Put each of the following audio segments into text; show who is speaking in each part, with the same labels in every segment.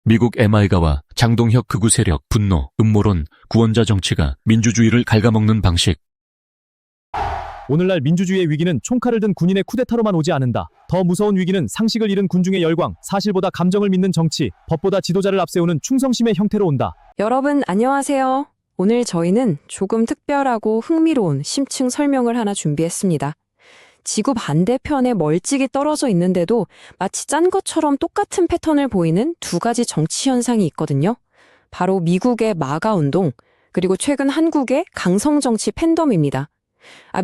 Speaker 1: 미국 MI가와 장동혁 극우 세력, 분노, 음모론, 구원자 정치가 민주주의를 갉아먹는 방식.
Speaker 2: 오늘날 민주주의의 위기는 총칼을 든 군인의 쿠데타로만 오지 않는다. 더 무서운 위기는 상식을 잃은 군중의 열광, 사실보다 감정을 믿는 정치, 법보다 지도자를 앞세우는 충성심의 형태로 온다.
Speaker 3: 여러분 안녕하세요. 오늘 저희는 조금 특별하고 흥미로운 심층 설명을 하나 준비했습니다. 지구 반대편에 멀찍이 떨어져 있는데도 마치 짠 것처럼 똑같은 패턴을 보이는 두 가지 정치 현상이 있거든요. 바로 미국의 마가 운동, 그리고 최근 한국의 강성 정치 팬덤입니다.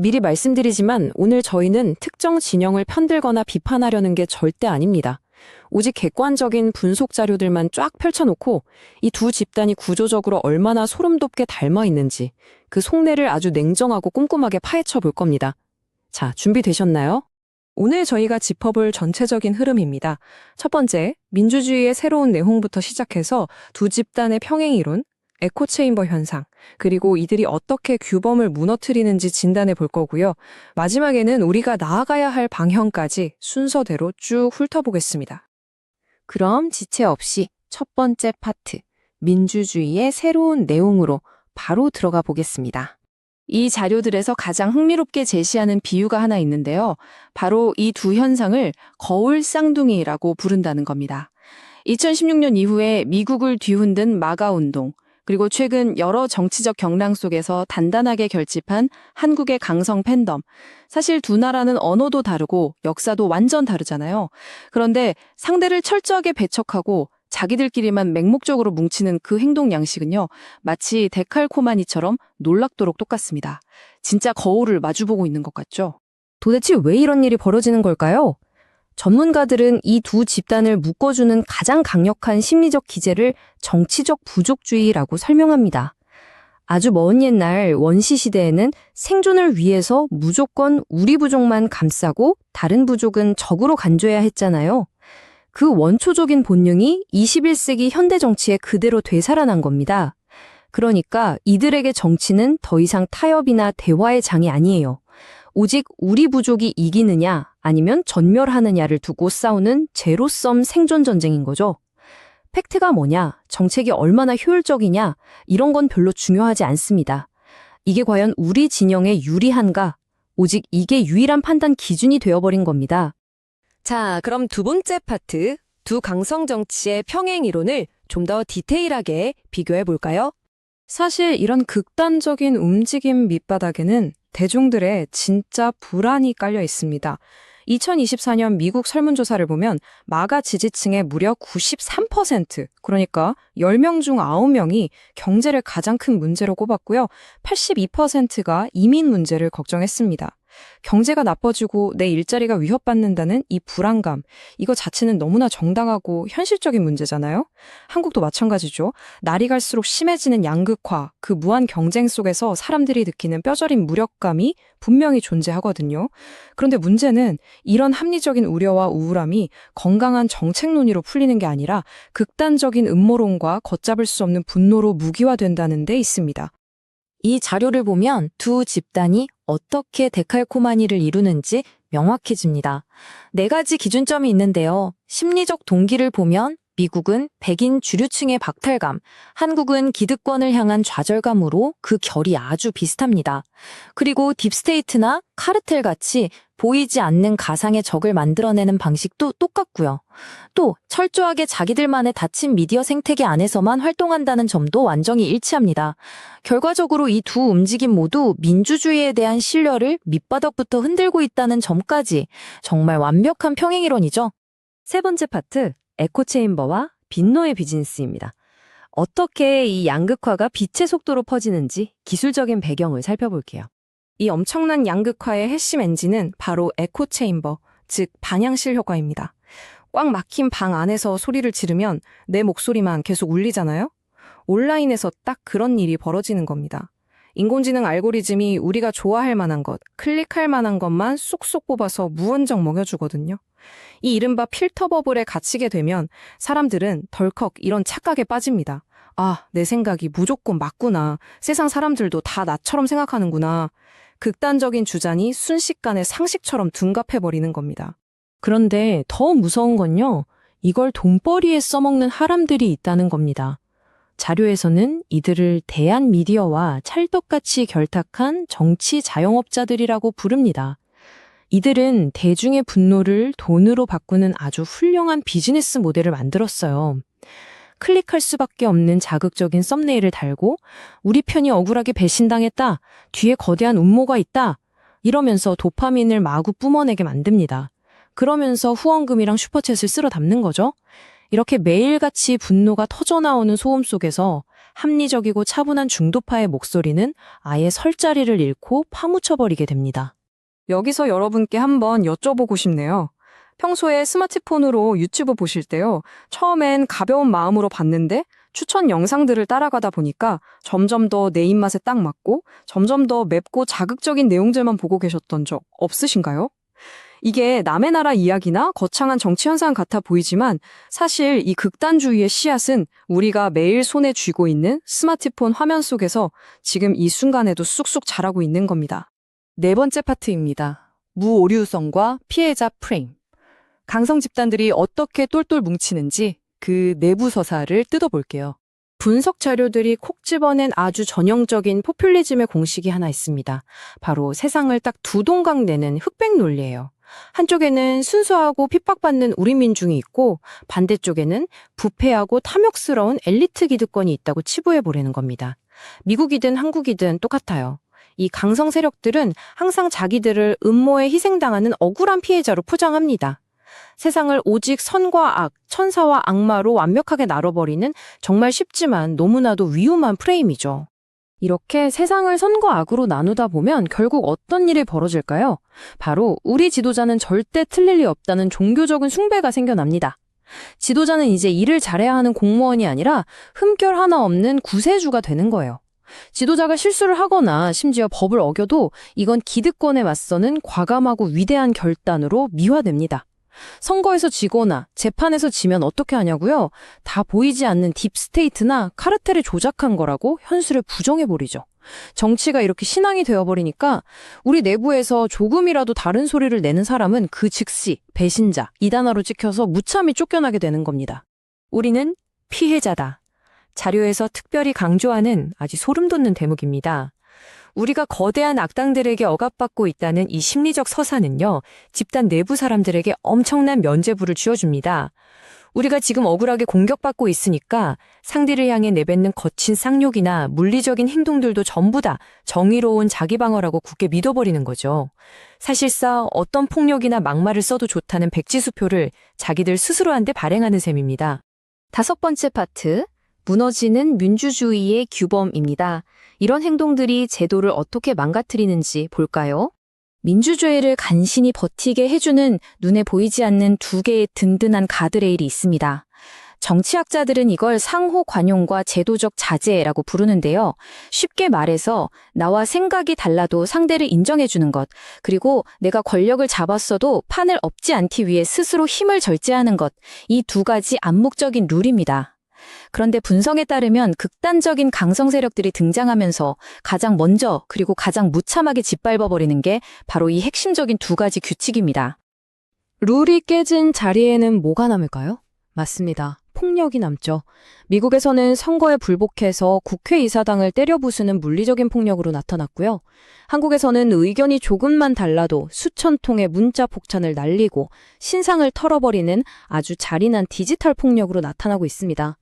Speaker 3: 미리 말씀드리지만 오늘 저희는 특정 진영을 편들거나 비판하려는 게 절대 아닙니다. 오직 객관적인 분석 자료들만 쫙 펼쳐놓고 이 두 집단이 구조적으로 얼마나 소름돋게 닮아 있는지 그 속내를 아주 냉정하고 꼼꼼하게 파헤쳐 볼 겁니다. 자, 준비되셨나요? 오늘 저희가 짚어볼 전체적인 흐름입니다. 첫 번째, 민주주의의 새로운 내홍부터 시작해서 두 집단의 평행이론, 에코체인버 현상, 그리고 이들이 어떻게 규범을 무너뜨리는지 진단해 볼 거고요. 마지막에는 우리가 나아가야 할 방향까지 순서대로 쭉 훑어보겠습니다. 그럼 지체 없이 첫 번째 파트, 민주주의의 새로운 내용으로 바로 들어가 보겠습니다. 이 자료들에서 가장 흥미롭게 제시하는 비유가 하나 있는데요. 바로 이 두 현상을 거울 쌍둥이라고 부른다는 겁니다. 2016년 이후에 미국을 뒤흔든 마가 운동, 그리고 최근 여러 정치적 경랑 속에서 단단하게 결집한 한국의 강성 팬덤. 사실 두 나라는 언어도 다르고 역사도 완전 다르잖아요. 그런데 상대를 철저하게 배척하고 자기들끼리만 맹목적으로 뭉치는 그 행동 양식은요, 마치 데칼코마니처럼 놀랍도록 똑같습니다. 진짜 거울을 마주보고 있는 것 같죠? 도대체 왜 이런 일이 벌어지는 걸까요? 전문가들은 이 두 집단을 묶어주는 가장 강력한 심리적 기제를 정치적 부족주의라고 설명합니다. 아주 먼 옛날 원시 시대에는 생존을 위해서 무조건 우리 부족만 감싸고 다른 부족은 적으로 간주해야 했잖아요. 그 원초적인 본능이 21세기 현대 정치에 그대로 되살아난 겁니다. 그러니까 이들에게 정치는 더 이상 타협이나 대화의 장이 아니에요. 오직 우리 부족이 이기느냐 아니면 전멸하느냐를 두고 싸우는 제로섬 생존 전쟁인 거죠. 팩트가 뭐냐, 정책이 얼마나 효율적이냐 이런 건 별로 중요하지 않습니다. 이게 과연 우리 진영에 유리한가? 오직 이게 유일한 판단 기준이 되어버린 겁니다. 자, 그럼 두 번째 파트, 두 강성 정치의 평행 이론을 좀 더 디테일하게 비교해 볼까요? 사실 이런 극단적인 움직임 밑바닥에는 대중들의 진짜 불안이 깔려 있습니다. 2024년 미국 설문조사를 보면 마가 지지층의 무려 93%, 그러니까 10명 중 9명이 경제를 가장 큰 문제로 꼽았고요. 82%가 이민 문제를 걱정했습니다. 경제가 나빠지고 내 일자리가 위협받는다는 이 불안감, 이거 자체는 너무나 정당하고 현실적인 문제잖아요. 한국도 마찬가지죠. 날이 갈수록 심해지는 양극화, 그 무한 경쟁 속에서 사람들이 느끼는 뼈저린 무력감이 분명히 존재하거든요. 그런데 문제는 이런 합리적인 우려와 우울함이 건강한 정책 논의로 풀리는 게 아니라 극단적인 음모론과 걷잡을 수 없는 분노로 무기화된다는 데 있습니다. 이 자료를 보면 두 집단이 어떻게 데칼코마니를 이루는지 명확해집니다. 4가지 기준점이 있는데요. 심리적 동기를 보면 미국은 백인 주류층의 박탈감, 한국은 기득권을 향한 좌절감으로 그 결이 아주 비슷합니다. 그리고 딥스테이트나 카르텔 같이 보이지 않는 가상의 적을 만들어내는 방식도 똑같고요. 또 철저하게 자기들만의 닫힌 미디어 생태계 안에서만 활동한다는 점도 완전히 일치합니다. 결과적으로 이 두 움직임 모두 민주주의에 대한 신뢰를 밑바닥부터 흔들고 있다는 점까지 정말 완벽한 평행이론이죠. 세 번째 파트, 에코체인버와 빈노의 비즈니스입니다. 어떻게 이 양극화가 빛의 속도로 퍼지는지 기술적인 배경을 살펴볼게요. 이 엄청난 양극화의 핵심 엔진은 바로 에코체인버, 즉 반향실 효과입니다. 꽉 막힌 방 안에서 소리를 지르면 내 목소리만 계속 울리잖아요? 온라인에서 딱 그런 일이 벌어지는 겁니다. 인공지능 알고리즘이 우리가 좋아할 만한 것, 클릭할 만한 것만 쏙쏙 뽑아서 무한정 먹여주거든요. 이 이른바 필터 버블에 갇히게 되면 사람들은 덜컥 이런 착각에 빠집니다. 아, 내 생각이 무조건 맞구나. 세상 사람들도 다 나처럼 생각하는구나. 극단적인 주장이 순식간에 상식처럼 둔갑해버리는 겁니다. 그런데 더 무서운 건요.
Speaker 4: 이걸 돈벌이에 써먹는 하람들이 있다는 겁니다. 자료에서는 이들을 대한 미디어와 찰떡같이 결탁한 정치 자영업자들이라고 부릅니다. 이들은 대중의 분노를 돈으로 바꾸는 아주 훌륭한 비즈니스 모델을 만들었어요. 클릭할 수밖에 없는 자극적인 썸네일을 달고 우리 편이 억울하게 배신당했다. 뒤에 거대한 음모가 있다. 이러면서 도파민을 마구 뿜어내게 만듭니다. 그러면서 후원금이랑 슈퍼챗을 쓸어 담는 거죠. 이렇게 매일같이 분노가 터져나오는 소음 속에서 합리적이고 차분한 중도파의 목소리는 아예 설 자리를 잃고 파묻혀버리게 됩니다.
Speaker 3: 여기서 여러분께 한번 여쭤보고 싶네요. 평소에 스마트폰으로 유튜브 보실 때요. 처음엔 가벼운 마음으로 봤는데 추천 영상들을 따라가다 보니까 점점 더 내 입맛에 딱 맞고 점점 더 맵고 자극적인 내용들만 보고 계셨던 적 없으신가요? 이게 남의 나라 이야기나 거창한 정치 현상 같아 보이지만 사실 이 극단주의의 씨앗은 우리가 매일 손에 쥐고 있는 스마트폰 화면 속에서 지금 이 순간에도 쑥쑥 자라고 있는 겁니다.
Speaker 4: 네 번째 파트입니다. 무오류성과 피해자 프레임. 강성 집단들이 어떻게 똘똘 뭉치는지 그 내부 서사를 뜯어볼게요. 분석 자료들이 콕 집어낸 아주 전형적인 포퓰리즘의 공식이 하나 있습니다. 바로 세상을 딱 두 동강 내는 흑백 논리예요. 한쪽에는 순수하고 핍박받는 우리 민중이 있고 반대쪽에는 부패하고 탐욕스러운 엘리트 기득권이 있다고 치부해보려는 겁니다. 미국이든 한국이든 똑같아요. 이 강성 세력들은 항상 자기들을 음모에 희생당하는 억울한 피해자로 포장합니다. 세상을 오직 선과 악, 천사와 악마로 완벽하게 나눠버리는 정말 쉽지만 너무나도 위험한 프레임이죠. 이렇게 세상을 선과 악으로 나누다 보면 결국 어떤 일이 벌어질까요? 바로 우리 지도자는 절대 틀릴 리 없다는 종교적인 숭배가 생겨납니다. 지도자는 이제 일을 잘해야 하는 공무원이 아니라 흠결 하나 없는 구세주가 되는 거예요. 지도자가 실수를 하거나 심지어 법을 어겨도 이건 기득권에 맞서는 과감하고 위대한 결단으로 미화됩니다. 선거에서 지거나 재판에서 지면 어떻게 하냐고요? 다 보이지 않는 딥스테이트나 카르텔을 조작한 거라고 현실을 부정해버리죠. 정치가 이렇게 신앙이 되어버리니까 우리 내부에서 조금이라도 다른 소리를 내는 사람은 그 즉시 배신자, 이단화로 찍혀서 무참히 쫓겨나게 되는 겁니다. 우리는 피해자다. 자료에서 특별히 강조하는 아주 소름 돋는 대목입니다. 우리가 거대한 악당들에게 억압받고 있다는 이 심리적 서사는요, 집단 내부 사람들에게 엄청난 면죄부를 쥐어줍니다. 우리가 지금 억울하게 공격받고 있으니까 상대를 향해 내뱉는 거친 쌍욕이나 물리적인 행동들도 전부 다 정의로운 자기 방어라고 굳게 믿어버리는 거죠. 사실상 어떤 폭력이나 막말을 써도 좋다는 백지수표를 자기들 스스로한테 발행하는 셈입니다. 다섯 번째 파트, 무너지는 민주주의의 규범입니다. 이런 행동들이 제도를 어떻게 망가뜨리는지 볼까요? 민주주의를 간신히 버티게 해주는 눈에 보이지 않는 두 개의 든든한 가드레일이 있습니다. 정치학자들은 이걸 상호 관용과 제도적 자제라고 부르는데요. 쉽게 말해서 나와 생각이 달라도 상대를 인정해주는 것, 그리고 내가 권력을 잡았어도 판을 엎지 않기 위해 스스로 힘을 절제하는 것, 이 두 가지 암묵적인 룰입니다. 그런데 분석에 따르면 극단적인 강성 세력들이 등장하면서 가장 먼저 그리고 가장 무참하게 짓밟아버리는 게 바로 이 핵심적인 두 가지 규칙입니다. 룰이 깨진 자리에는 뭐가 남을까요? 맞습니다. 폭력이 남죠. 미국에서는 선거에 불복해서 국회의사당을 때려 부수는 물리적인 폭력으로 나타났고요. 한국에서는 의견이 조금만 달라도 수천 통의 문자 폭탄을 날리고 신상을 털어버리는 아주 잔인한 디지털 폭력으로 나타나고 있습니다.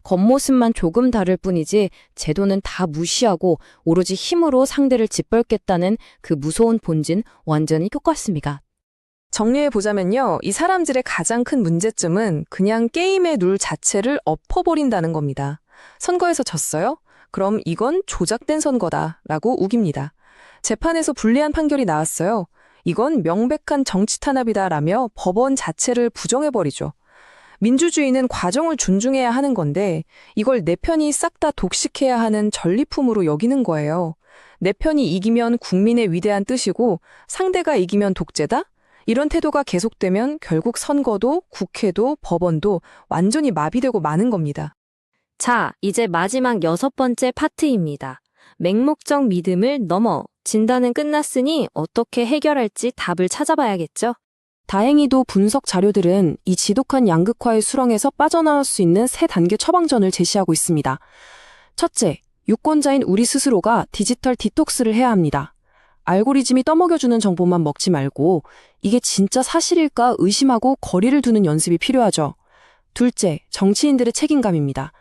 Speaker 4: 겉모습만 조금 다를 뿐이지 제도는 다 무시하고 오로지 힘으로 상대를 짓밟겠다는 그 무서운 본진 완전히 똑같습니다. 정리해보자면요. 이 사람들의 가장 큰 문제점은 그냥 게임의 룰 자체를 엎어버린다는 겁니다. 선거에서 졌어요? 그럼 이건 조작된 선거다 라고 우깁니다. 재판에서 불리한 판결이 나왔어요. 이건 명백한 정치 탄압이다 라며 법원 자체를 부정해버리죠. 민주주의는 과정을 존중해야 하는 건데 이걸 내 편이 싹 다 독식해야 하는 전리품으로 여기는 거예요. 내 편이 이기면 국민의 위대한 뜻이고 상대가 이기면 독재다? 이런 태도가 계속되면 결국 선거도 국회도 법원도 완전히 마비되고 마는 겁니다.
Speaker 3: 자, 이제 마지막 여섯 번째 파트입니다. 맹목적 믿음을 넘어 진단은 끝났으니 어떻게 해결할지 답을 찾아봐야겠죠? 다행히도 분석 자료들은 이 지독한 양극화의 수렁에서 빠져나올 수 있는 세 단계 처방전을 제시하고 있습니다. 첫째, 유권자인 우리 스스로가 디지털 디톡스를 해야 합니다. 알고리즘이 떠먹여주는 정보만 먹지 말고 이게 진짜 사실일까 의심하고 거리를 두는 연습이 필요하죠. 둘째, 정치인들의 책임감입니다.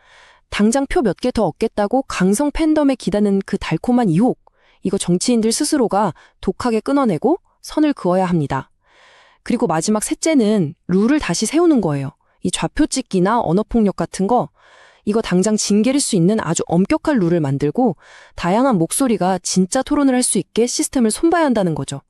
Speaker 3: 당장 표 몇 개 더 얻겠다고 강성 팬덤에 기다는 그 달콤한 유혹, 이거 정치인들 스스로가 독하게 끊어내고 선을 그어야 합니다. 그리고 마지막 셋째는 룰을 다시 세우는 거예요. 이 좌표 찍기나 언어폭력 같은 거, 이거 당장 징계릴 수 있는 아주 엄격한 룰을 만들고 다양한 목소리가 진짜 토론을 할 수 있게 시스템을 손봐야 한다는 거죠.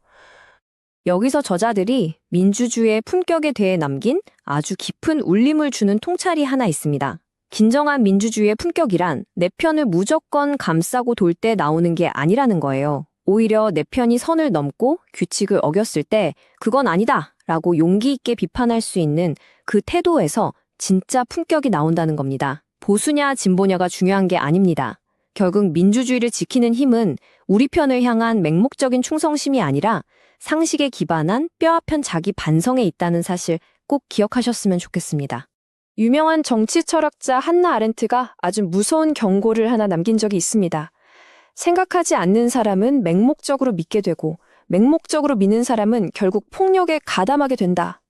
Speaker 3: 여기서 저자들이 민주주의의 품격에 대해 남긴 아주 깊은 울림을 주는 통찰이 하나 있습니다. 진정한 민주주의의 품격이란 내 편을 무조건 감싸고 돌 때 나오는 게 아니라는 거예요. 오히려 내 편이 선을 넘고 규칙을 어겼을 때 그건 아니다 라고 용기 있게 비판할 수 있는 그 태도에서 진짜 품격이 나온다는 겁니다. 보수냐 진보냐가 중요한 게 아닙니다. 결국 민주주의를 지키는 힘은 우리 편을 향한 맹목적인 충성심이 아니라 상식에 기반한 뼈아픈 자기 반성에 있다는 사실 꼭 기억하셨으면 좋겠습니다. 유명한 정치 철학자 한나 아렌트가 아주 무서운 경고를 하나 남긴 적이 있습니다. 생각하지 않는 사람은 맹목적으로 믿게 되고 맹목적으로 믿는 사람은 결국 폭력에 가담하게 된다.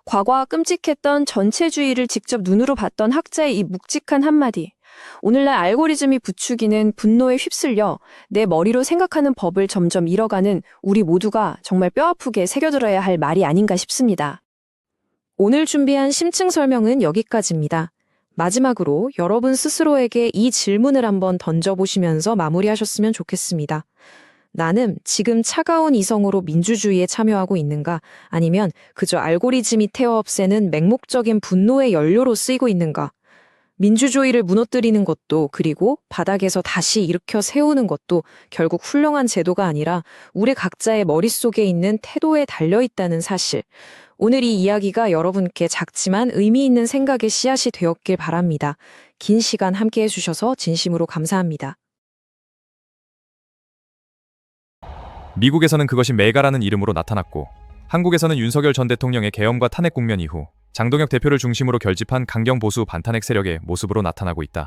Speaker 3: 과거와 끔찍했던 전체주의를 직접 눈으로 봤던 학자의 이 묵직한 한마디. 오늘날 알고리즘이 부추기는 분노에 휩쓸려 내 머리로 생각하는 법을 점점 잃어가는 우리 모두가 정말 뼈아프게 새겨들어야 할 말이 아닌가 싶습니다. 오늘 준비한 심층 설명은 여기까지입니다. 마지막으로 여러분 스스로에게 이 질문을 한번 던져보시면서 마무리하셨으면 좋겠습니다. 나는 지금 차가운 이성으로 민주주의에 참여하고 있는가? 아니면 그저 알고리즘이 태워 없애는 맹목적인 분노의 연료로 쓰이고 있는가? 민주주의를 무너뜨리는 것도 그리고 바닥에서 다시 일으켜 세우는 것도 결국 훌륭한 제도가 아니라 우리 각자의 머릿속에 있는 태도에 달려있다는 사실. 오늘 이 이야기가 여러분께 작지만 의미 있는 생각의 씨앗이 되었길 바랍니다. 긴 시간 함께 해주셔서 진심으로 감사합니다.
Speaker 5: 미국에서는 그것이 메가라는 이름으로 나타났고 한국에서는 윤석열 전 대통령의 계엄과 탄핵 국면 이후 장동혁 대표를 중심으로 결집한 강경 보수 반탄핵 세력의 모습으로 나타나고 있다.